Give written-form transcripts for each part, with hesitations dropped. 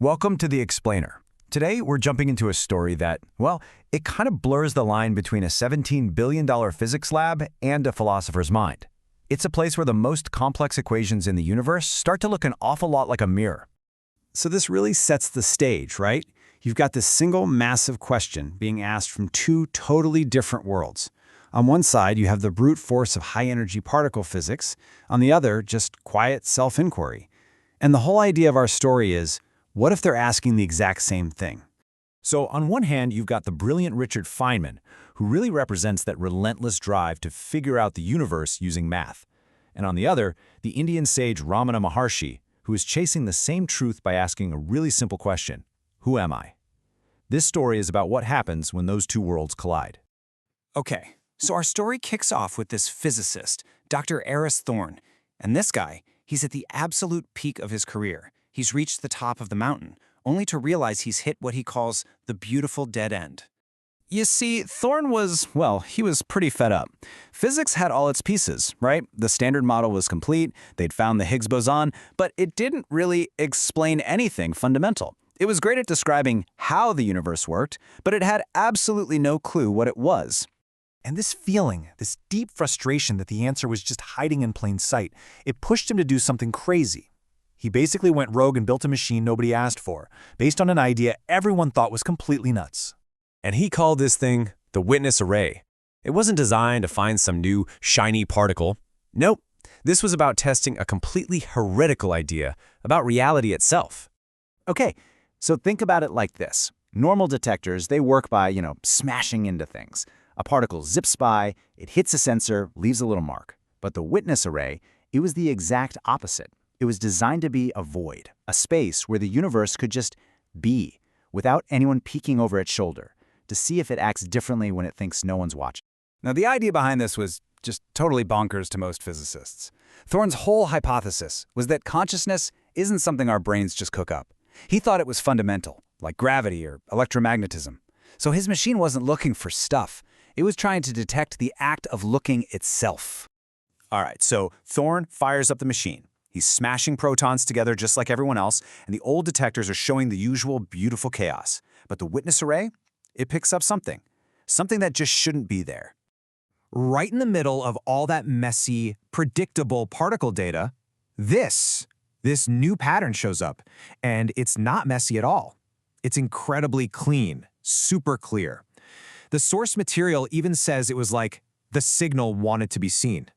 Welcome to The Explainer. Today, we're jumping into a story that, well, it kind of blurs the line between a $17 billion physics lab and a philosopher's mind. It's a place where the most complex equations in the universe start to look an awful lot like a mirror. So this really sets the stage, right? You've got this single massive question being asked from two totally different worlds. On one side, you have the brute force of high-energy particle physics. On the other, just quiet self-inquiry. And the whole idea of our story is, what if they're asking the exact same thing? So on one hand, you've got the brilliant Richard Feynman, who really represents that relentless drive to figure out the universe using math. And on the other, the Indian sage Ramana Maharshi, who is chasing the same truth by asking a really simple question: who am I? This story is about what happens when those two worlds collide. Okay, so our story kicks off with this physicist, Dr. Aris Thorne. And this guy, he's at the absolute peak of his career. He's reached the top of the mountain, only to realize he's hit what he calls the beautiful dead end. You see, Thorne was, well, he was pretty fed up. Physics had all its pieces, right? The Standard Model was complete, they'd found the Higgs boson, but it didn't really explain anything fundamental. It was great at describing how the universe worked, but it had absolutely no clue what it was. And this feeling, this deep frustration that the answer was just hiding in plain sight, it pushed him to do something crazy. He basically went rogue and built a machine nobody asked for, based on an idea everyone thought was completely nuts. And he called this thing the witness array. It wasn't designed to find some new, shiny particle. Nope, this was about testing a completely heretical idea about reality itself. Okay, so think about it like this. Normal detectors, they work by, smashing into things. A particle zips by, it hits a sensor, leaves a little mark. But the witness array, it was the exact opposite. It was designed to be a void, a space where the universe could just be, without anyone peeking over its shoulder, to see if it acts differently when it thinks no one's watching. Now, the idea behind this was just totally bonkers to most physicists. Thorne's whole hypothesis was that consciousness isn't something our brains just cook up. He thought it was fundamental, like gravity or electromagnetism. So his machine wasn't looking for stuff. It was trying to detect the act of looking itself. All right, so Thorne fires up the machine. He's smashing protons together just like everyone else, and the old detectors are showing the usual beautiful chaos. But the witness array, it picks up something that just shouldn't be there. Right in the middle of all that messy, predictable particle data, this new pattern shows up, and it's not messy at all. It's incredibly clean, super clear. The source material even says it was like the signal wanted to be seen.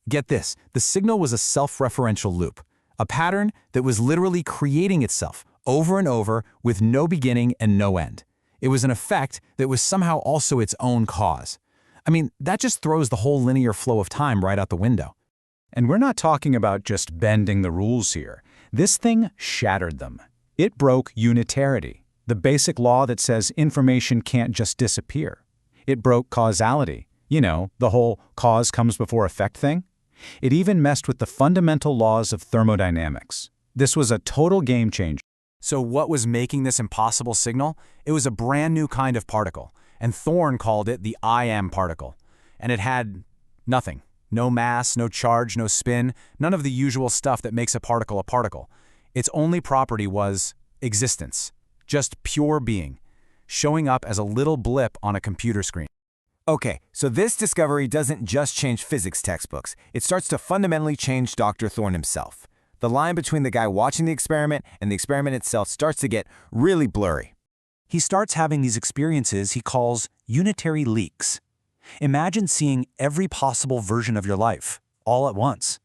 Get this, the signal was a self-referential loop, a pattern that was literally creating itself over and over with no beginning and no end. It was an effect that was somehow also its own cause. I mean, that just throws the whole linear flow of time right out the window. And we're not talking about just bending the rules here. This thing shattered them. It broke unitarity, the basic law that says information can't just disappear. It broke causality, the whole cause comes before effect thing. It even messed with the fundamental laws of thermodynamics. This was a total game changer. So what was making this impossible signal? It was a brand new kind of particle, and Thorne called it the I am particle. And it had nothing. No mass, no charge, no spin, none of the usual stuff that makes a particle a particle. Its only property was existence, just pure being, showing up as a little blip on a computer screen. Okay, so this discovery doesn't just change physics textbooks. It starts to fundamentally change Dr. Thorne himself. The line between the guy watching the experiment and the experiment itself starts to get really blurry. He starts having these experiences he calls unitary leaks. Imagine seeing every possible version of your life, all at once.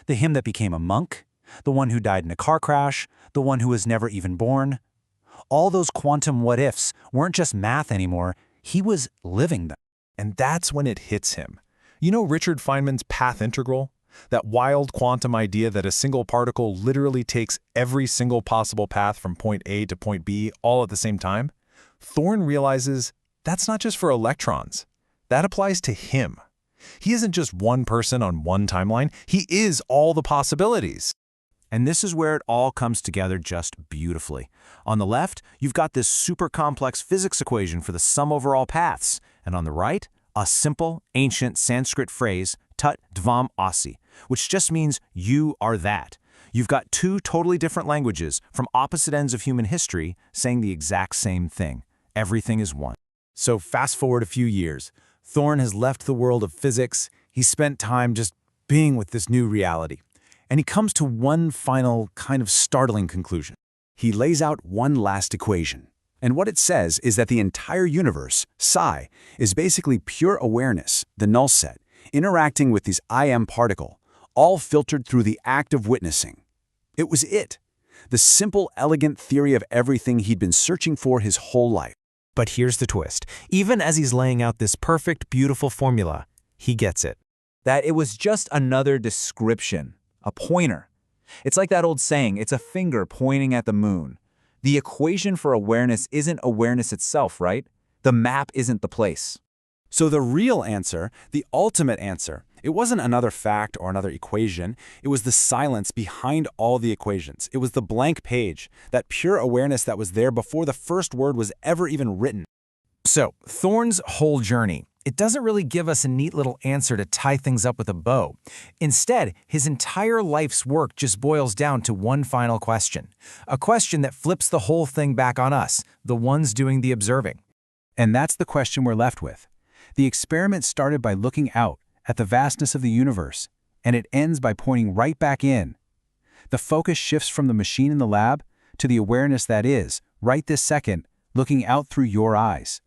The him that became a monk, the one who died in a car crash, the one who was never even born. All those quantum what-ifs weren't just math anymore, he was living them. And that's when it hits him. You know Richard Feynman's path integral? That wild quantum idea that a single particle literally takes every single possible path from point A to point B all at the same time? Thorne realizes that's not just for electrons. That applies to him. He isn't just one person on one timeline. He is all the possibilities. And this is where it all comes together just beautifully. On the left, you've got this super complex physics equation for the sum over all paths. And on the right, a simple, ancient Sanskrit phrase, Tat Dvam Asi, which just means you are that. You've got two totally different languages from opposite ends of human history saying the exact same thing. Everything is one. So fast forward a few years. Thorne has left the world of physics. He's spent time just being with this new reality. And he comes to one final kind of startling conclusion. He lays out one last equation. And what it says is that the entire universe, psi, is basically pure awareness, the null set, interacting with this I am particle, all filtered through the act of witnessing. It was it. The simple, elegant theory of everything he'd been searching for his whole life. But here's the twist. Even as he's laying out this perfect, beautiful formula, he gets it. That it was just another description, a pointer. It's like that old saying, it's a finger pointing at the moon. The equation for awareness isn't awareness itself, right? The map isn't the place. So the real answer, the ultimate answer, it wasn't another fact or another equation. It was the silence behind all the equations. It was the blank page, that pure awareness that was there before the first word was ever even written. So, Thorne's whole journey, it doesn't really give us a neat little answer to tie things up with a bow. Instead, his entire life's work just boils down to one final question. A question that flips the whole thing back on us, the ones doing the observing. And that's the question we're left with. The experiment started by looking out at the vastness of the universe, and it ends by pointing right back in. The focus shifts from the machine in the lab to the awareness that is, right this second, looking out through your eyes.